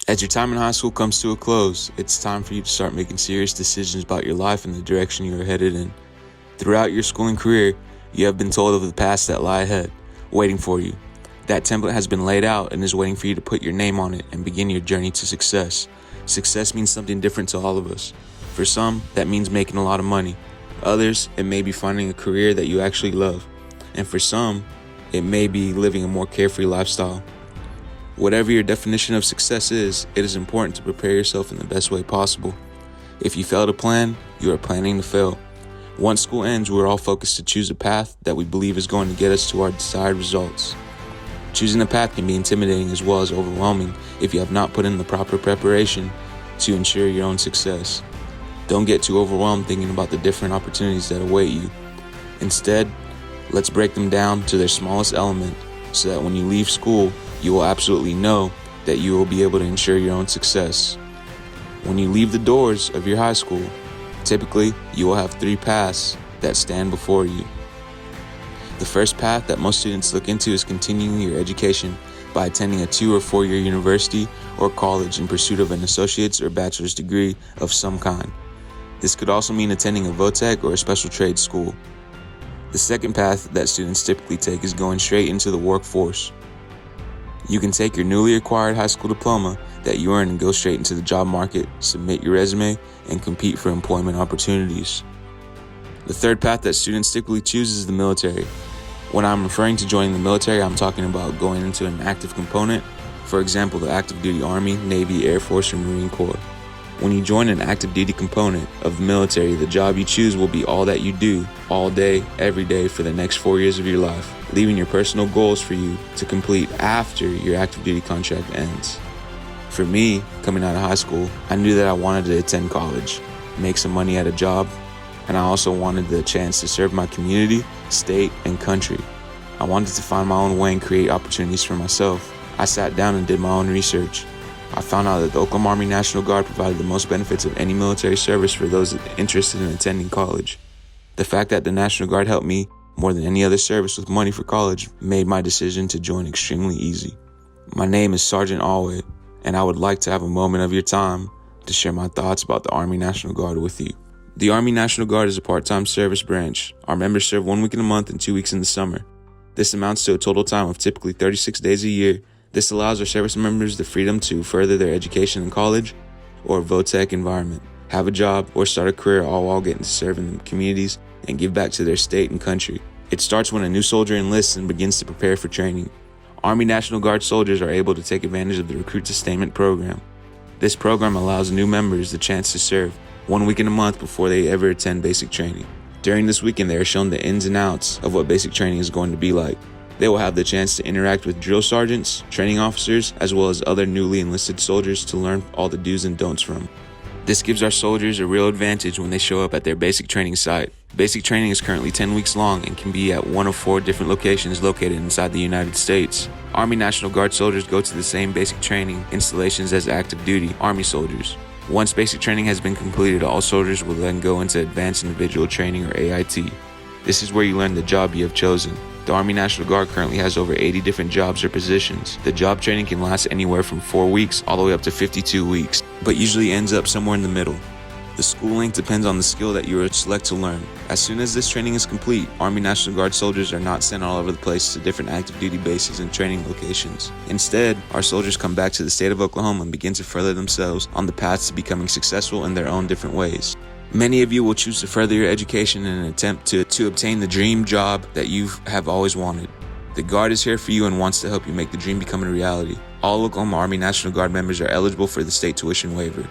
As your time in high school comes to a close, it's time for you to start making serious decisions about your life and the direction you are headed in. Throughout your schooling career, you have been told of the paths that lie ahead, waiting for you. That template has been laid out and is waiting for you to put your name on it and begin your journey to success. Success means something different to all of us. For some, that means making a lot of money. Others, it may be finding a career that you actually love. And for some, it may be living a more carefree lifestyle. Whatever your definition of success is, it is important to prepare yourself in the best way possible. If you fail to plan, you are planning to fail. Once school ends, we're all focused to choose a path that we believe is going to get us to our desired results. Choosing a path can be intimidating as well as overwhelming if you have not put in the proper preparation to ensure your own success. Don't get too overwhelmed thinking about the different opportunities that await you. Instead, let's break them down to their smallest element so that when you leave school, you will absolutely know that you will be able to ensure your own success. When you leave the doors of your high school, typically you will have 3 paths that stand before you. The first path that most students look into is continuing your education by attending a 2 or 4 year university or college in pursuit of an associate's or bachelor's degree of some kind. This could also mean attending a VOTEC or a special trade school. The second path that students typically take is going straight into the workforce. You can take your newly acquired high school diploma that you earned and go straight into the job market, submit your resume, and compete for employment opportunities. The third path that students typically choose is the military. When I'm referring to joining the military, I'm talking about going into an active component, for example, the active duty Army, Navy, Air Force, or Marine Corps. When you join an active duty component of the military, the job you choose will be all that you do, all day, every day for the next 4 years of your life, leaving your personal goals for you to complete after your active duty contract ends. For me, coming out of high school, I knew that I wanted to attend college, make some money at a job, and I also wanted the chance to serve my community, state, and country. I wanted to find my own way and create opportunities for myself. I sat down and did my own research. I found out that the Oklahoma Army National Guard provided the most benefits of any military service for those interested in attending college. The fact that the National Guard helped me more than any other service with money for college made my decision to join extremely easy. My name is Sergeant Alway, and I would like to have a moment of your time to share my thoughts about the Army National Guard with you. The Army National Guard is a part-time service branch. Our members serve 1 week in a month and 2 weeks in the summer. This amounts to a total time of typically 36 days a year. This allows our service members the freedom to further their education in college or VOTEC environment, have a job, or start a career, all while getting to serve in the communities and give back to their state and country. It starts when a new soldier enlists and begins to prepare for training. Army National Guard soldiers are able to take advantage of the Recruit Sustainment Program. This program allows new members the chance to serve 1 week in a month before they ever attend basic training. During this weekend, they are shown the ins and outs of what basic training is going to be like. They will have the chance to interact with drill sergeants, training officers, as well as other newly enlisted soldiers to learn all the do's and don'ts from. This gives our soldiers a real advantage when they show up at their basic training site. Basic training is currently 10 weeks long and can be at one of 4 different locations located inside the United States. Army National Guard soldiers go to the same basic training installations as active duty Army soldiers. Once basic training has been completed, all soldiers will then go into Advanced Individual Training, or AIT. This is where you learn the job you have chosen. The Army National Guard currently has over 80 different jobs or positions. The job training can last anywhere from 4 weeks all the way up to 52 weeks, but usually ends up somewhere in the middle. The school length depends on the skill that you select to learn. As soon as this training is complete, Army National Guard soldiers are not sent all over the place to different active duty bases and training locations. Instead, our soldiers come back to the state of Oklahoma and begin to further themselves on the paths to becoming successful in their own different ways. Many of you will choose to further your education in an attempt to obtain the dream job that you have always wanted. The Guard is here for you and wants to help you make the dream become a reality. All Oklahoma Army National Guard members are eligible for the state tuition waiver.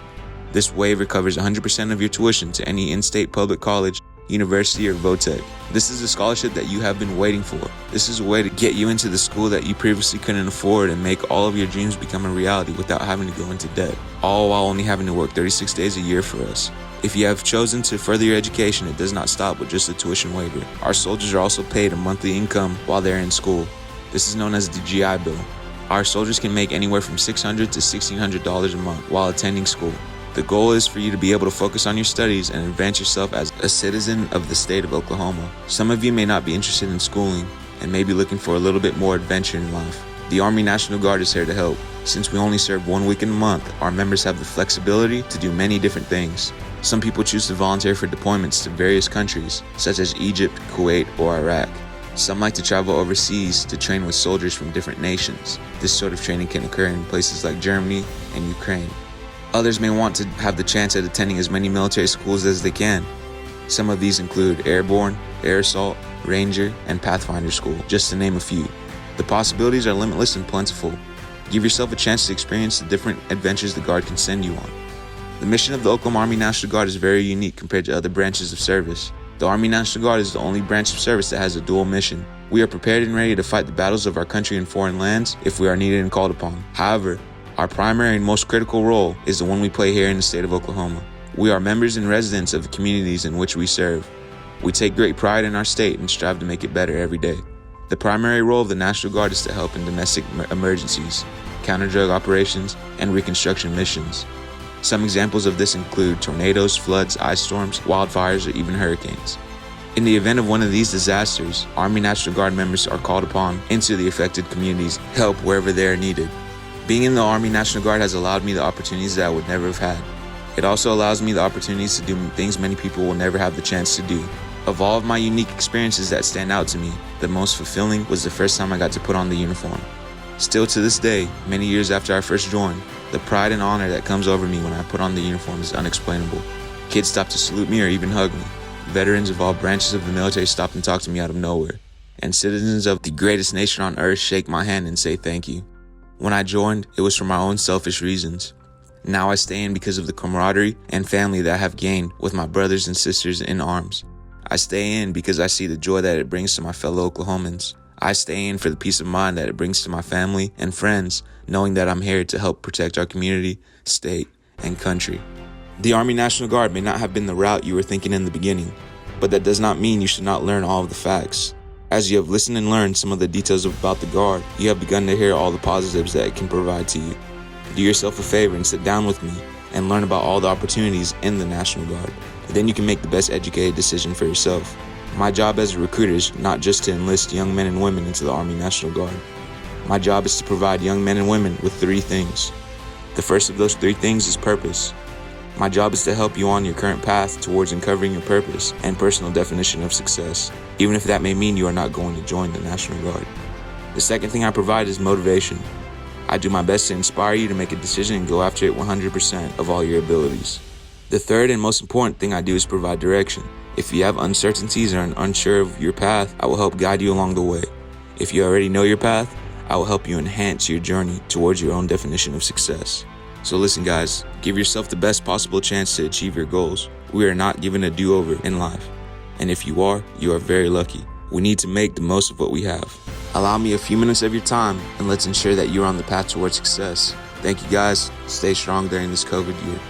This waiver covers 100% of your tuition to any in-state public college, university, or VOTEC. This is a scholarship that you have been waiting for. This is a way to get you into the school that you previously couldn't afford and make all of your dreams become a reality without having to go into debt, all while only having to work 36 days a year for us. If you have chosen to further your education, it does not stop with just a tuition waiver. Our soldiers are also paid a monthly income while they're in school. This is known as the GI Bill. Our soldiers can make anywhere from $600 to $1,600 a month while attending school. The goal is for you to be able to focus on your studies and advance yourself as a citizen of the state of Oklahoma. Some of you may not be interested in schooling and may be looking for a little bit more adventure in life. The Army National Guard is here to help. Since we only serve 1 week in a month, our members have the flexibility to do many different things. Some people choose to volunteer for deployments to various countries, such as Egypt, Kuwait, or Iraq. Some like to travel overseas to train with soldiers from different nations. This sort of training can occur in places like Germany and Ukraine. Others may want to have the chance at attending as many military schools as they can. Some of these include Airborne, Air Assault, Ranger, and Pathfinder School, just to name a few. The possibilities are limitless and plentiful. Give yourself a chance to experience the different adventures the Guard can send you on. The mission of the Oklahoma Army National Guard is very unique compared to other branches of service. The Army National Guard is the only branch of service that has a dual mission. We are prepared and ready to fight the battles of our country in foreign lands if we are needed and called upon. However, our primary and most critical role is the one we play here in the state of Oklahoma. We are members and residents of the communities in which we serve. We take great pride in our state and strive to make it better every day. The primary role of the National Guard is to help in domestic emergencies, counter-drug operations, and reconstruction missions. Some examples of this include tornadoes, floods, ice storms, wildfires, or even hurricanes. In the event of one of these disasters, Army National Guard members are called upon into the affected communities to help wherever they are needed. Being in the Army National Guard has allowed me the opportunities that I would never have had. It also allows me the opportunities to do things many people will never have the chance to do. Of all of my unique experiences that stand out to me, the most fulfilling was the first time I got to put on the uniform. Still to this day, many years after I first joined, the pride and honor that comes over me when I put on the uniform is unexplainable. Kids stop to salute me or even hug me. Veterans of all branches of the military stop and talk to me out of nowhere. And citizens of the greatest nation on earth shake my hand and say thank you. When I joined, it was for my own selfish reasons. Now I stay in because of the camaraderie and family that I have gained with my brothers and sisters in arms. I stay in because I see the joy that it brings to my fellow Oklahomans. I stay in for the peace of mind that it brings to my family and friends, knowing that I'm here to help protect our community, state, and country. The Army National Guard may not have been the route you were thinking in the beginning, but that does not mean you should not learn all of the facts. As you have listened and learned some of the details about the Guard, you have begun to hear all the positives that it can provide to you. Do yourself a favor and sit down with me and learn about all the opportunities in the National Guard. Then you can make the best educated decision for yourself. My job as a recruiter is not just to enlist young men and women into the Army National Guard. My job is to provide young men and women with 3 things. The first of those 3 things is purpose. My job is to help you on your current path towards uncovering your purpose and personal definition of success, even if that may mean you are not going to join the National Guard. The second thing I provide is motivation. I do my best to inspire you to make a decision and go after it 100% of all your abilities. The third and most important thing I do is provide direction. If you have uncertainties or are unsure of your path, I will help guide you along the way. If you already know your path, I will help you enhance your journey towards your own definition of success. So listen guys, give yourself the best possible chance to achieve your goals. We are not given a do-over in life. And if you are very lucky. We need to make the most of what we have. Allow me a few minutes of your time and let's ensure that you're on the path towards success. Thank you guys. Stay strong during this COVID year.